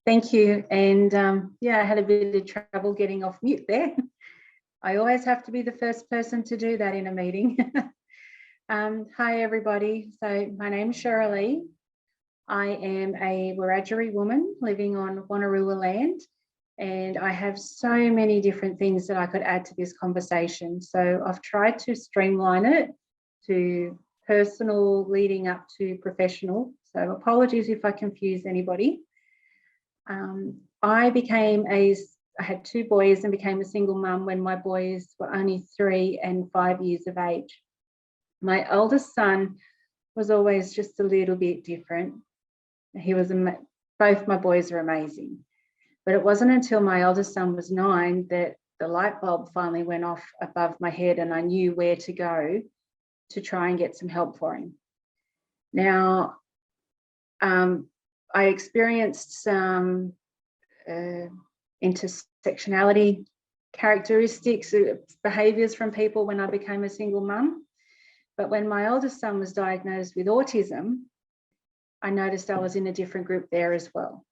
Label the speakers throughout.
Speaker 1: Thank you. And yeah, I had a bit of trouble getting off mute there. I always have to be the first person to do that in a meeting. Hi, everybody. So my name's Sherilee. I am a Wiradjuri woman living on Wanarua land, and I have so many different things that I could add to this conversation. So I've tried to streamline it to personal leading up to professional. So apologies if I confuse anybody. I had two boys and became a single mum when my boys were only 3 and 5 years of age. My eldest son was always just a little bit different. Both my boys are amazing, but it wasn't until my eldest son was 9 that the light bulb finally went off above my head and I knew where to go to try and get some help for him. Now, I experienced some intersectionality characteristics, behaviours from people when I became a single mum. But when my eldest son was diagnosed with autism, I noticed I was in a different group there as well.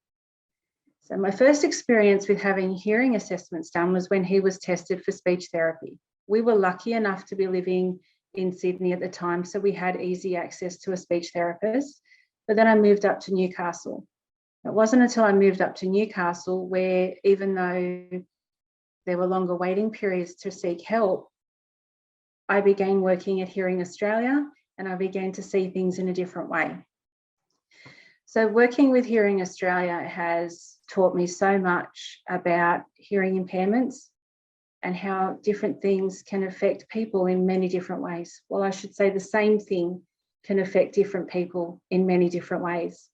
Speaker 1: So my first experience with having hearing assessments done was when he was tested for speech therapy. We were lucky enough to be living in Sydney at the time, so we had easy access to a speech therapist. But then I moved up to Newcastle. It wasn't until I moved up to Newcastle where, even though there were longer waiting periods to seek help, I began working at Hearing Australia and I began to see things in a different way. So working with Hearing Australia has taught me so much about hearing impairments and how different things can affect people in many different ways. Well, I should say the same thing can affect different people in many different ways.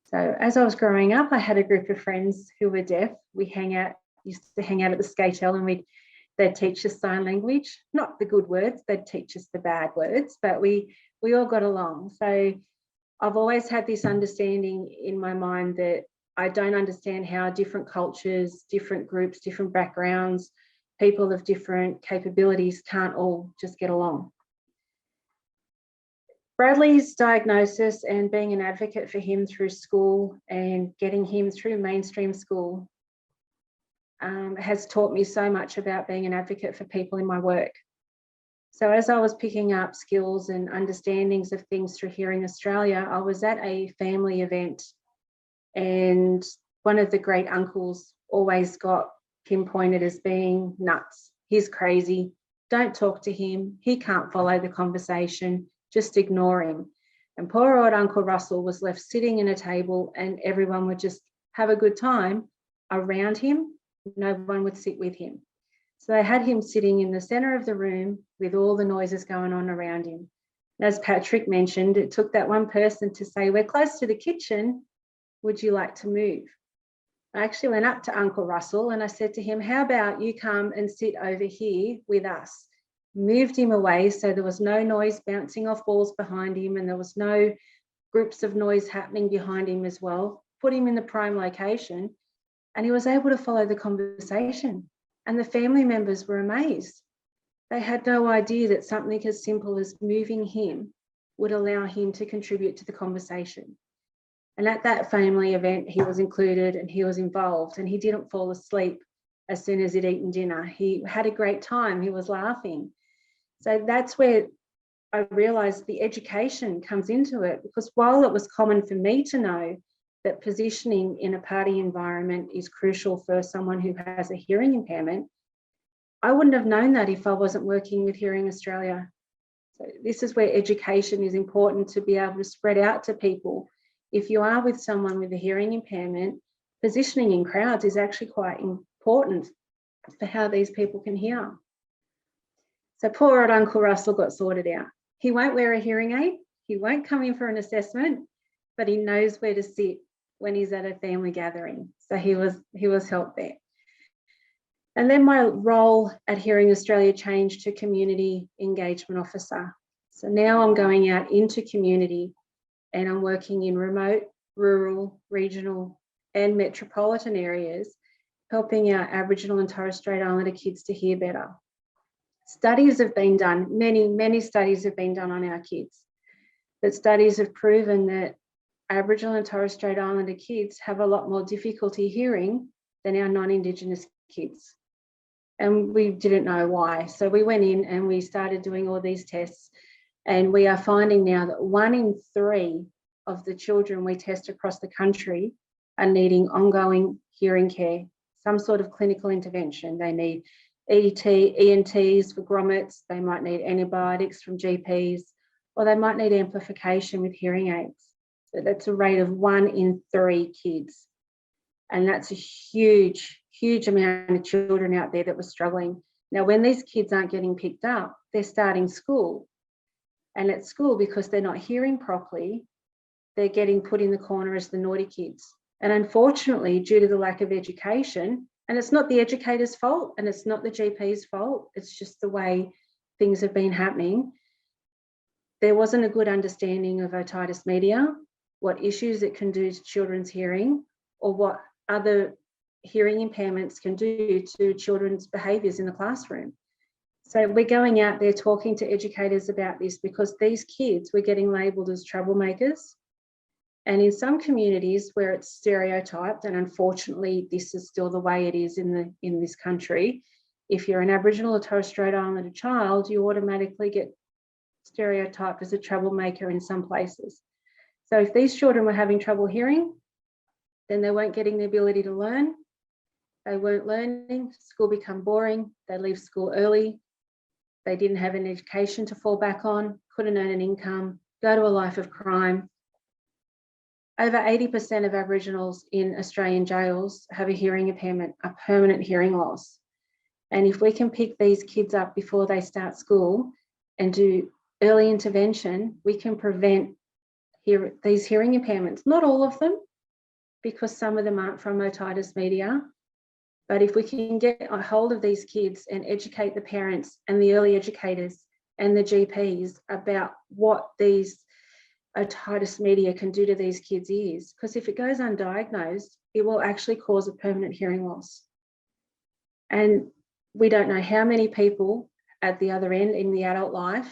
Speaker 1: So as I was growing up, I had a group of friends who were deaf. We used to hang out at the skatel and they'd teach us sign language, not the good words, they'd teach us the bad words, but we all got along. So I've always had this understanding in my mind that I don't understand how different cultures, different groups, different backgrounds, people of different capabilities can't all just get along. Bradley's diagnosis and being an advocate for him through school and getting him through mainstream school has taught me so much about being an advocate for people in my work. So as I was picking up skills and understandings of things through Hearing Australia, I was at a family event and one of the great uncles always got pinpointed as being nuts. He's crazy. Don't talk to him. He can't follow the conversation. Just ignore him. And poor old Uncle Russell was left sitting in a table and everyone would just have a good time around him. No one would sit with him. So they had him sitting in the centre of the room with all the noises going on around him. As Patrick mentioned, it took that one person to say, we're close to the kitchen. Would you like to move? I actually went up to Uncle Russell and I said to him, how about you come and sit over here with us? Moved him away so there was no noise bouncing off walls behind him and there was no groups of noise happening behind him as well. Put him in the prime location and he was able to follow the conversation. And the family members were amazed. They had no idea that something as simple as moving him would allow him to contribute to the conversation. And at that family event, he was included and he was involved and he didn't fall asleep as soon as he'd eaten dinner. He had a great time. He was laughing. So that's where I realised the education comes into it, because while it was common for me to know that positioning in a party environment is crucial for someone who has a hearing impairment, I wouldn't have known that if I wasn't working with Hearing Australia. So this is where education is important, to be able to spread out to people. If you are with someone with a hearing impairment, positioning in crowds is actually quite important for how these people can hear. So poor old Uncle Russell got sorted out. He won't wear a hearing aid. He won't come in for an assessment, but he knows where to sit when he's at a family gathering. So he was helped there. And then my role at Hearing Australia changed to Community Engagement Officer. So now I'm going out into community and I'm working in remote, rural, regional and metropolitan areas, helping our Aboriginal and Torres Strait Islander kids to hear better. Studies have been done, many studies have been done on our kids, but studies have proven that Aboriginal and Torres Strait Islander kids have a lot more difficulty hearing than our non-Indigenous kids. And we didn't know why. So we went in and we started doing all these tests, and we are finding now that 1 in 3 of the children we test across the country are needing ongoing hearing care, some sort of clinical intervention. They need ENTs for grommets, they might need antibiotics from GPs, or they might need amplification with hearing aids. So that's a rate of 1 in 3 kids. And that's a huge, huge amount of children out there that were struggling. Now, when these kids aren't getting picked up, they're starting school. And at school, because they're not hearing properly, they're getting put in the corner as the naughty kids. And unfortunately, due to the lack of education, and it's not the educator's fault and it's not the GP's fault, it's just the way things have been happening, there wasn't a good understanding of otitis media, what issues it can do to children's hearing, or what other hearing impairments can do to children's behaviours in the classroom. So we're going out there talking to educators about this, because these kids were getting labelled as troublemakers. And in some communities where it's stereotyped, and unfortunately this is still the way it is in this country, if you're an Aboriginal or Torres Strait Islander child, you automatically get stereotyped as a troublemaker in some places. So if these children were having trouble hearing, then they weren't getting the ability to learn. They weren't learning, school become boring, they leave school early, they didn't have an education to fall back on, couldn't earn an income, go to a life of crime. Over 80% of Aboriginals in Australian jails have a hearing impairment, a permanent hearing loss. And if we can pick these kids up before they start school and do early intervention, we can prevent these hearing impairments. Not all of them, because some of them aren't from otitis media. But if we can get a hold of these kids and educate the parents and the early educators and the GPs about what these otitis media can do to these kids' ears, because if it goes undiagnosed, it will actually cause a permanent hearing loss. And we don't know how many people at the other end in the adult life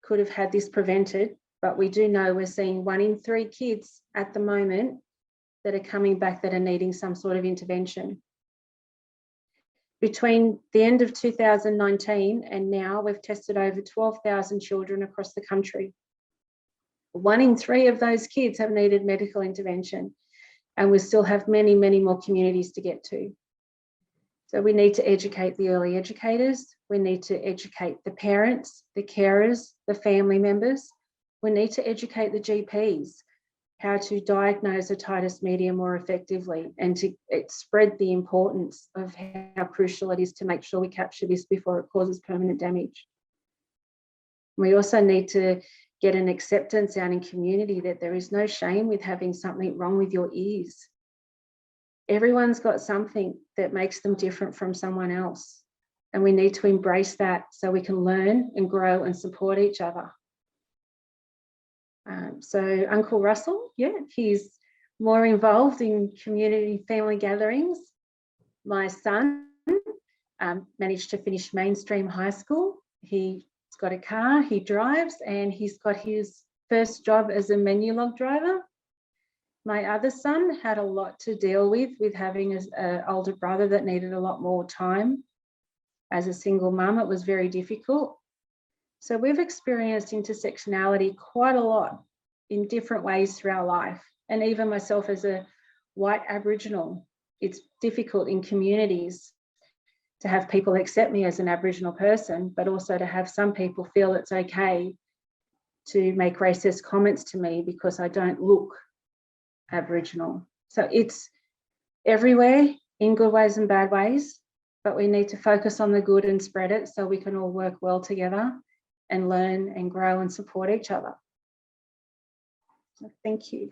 Speaker 1: could have had this prevented, but we do know we're seeing 1 in 3 kids at the moment that are coming back that are needing some sort of intervention. Between the end of 2019 and now, we've tested over 12,000 children across the country. 1 in 3 of those kids have needed medical intervention, and we still have many, many more communities to get to. So we need to educate the early educators, we need to educate the parents, the carers, the family members. We need to educate the GPs how to diagnose otitis media more effectively, and to spread the importance of how crucial it is to make sure we capture this before it causes permanent damage. We also need to get an acceptance out in community that there is no shame with having something wrong with your ears. Everyone's got something that makes them different from someone else, and we need to embrace that so we can learn and grow and support each other. So Uncle Russell, yeah, he's more involved in community family gatherings. My son managed to finish mainstream high school. He's got a car, he drives, and he's got his first job as a menu log driver. My other son had a lot to deal with having an older brother that needed a lot more time. As a single mum, it was very difficult. So we've experienced intersectionality quite a lot in different ways through our life. And even myself as a white Aboriginal, it's difficult in communities to have people accept me as an Aboriginal person, but also to have some people feel it's okay to make racist comments to me because I don't look Aboriginal. So it's everywhere in good ways and bad ways, but we need to focus on the good and spread it so we can all work well together and learn and grow and support each other. So thank you.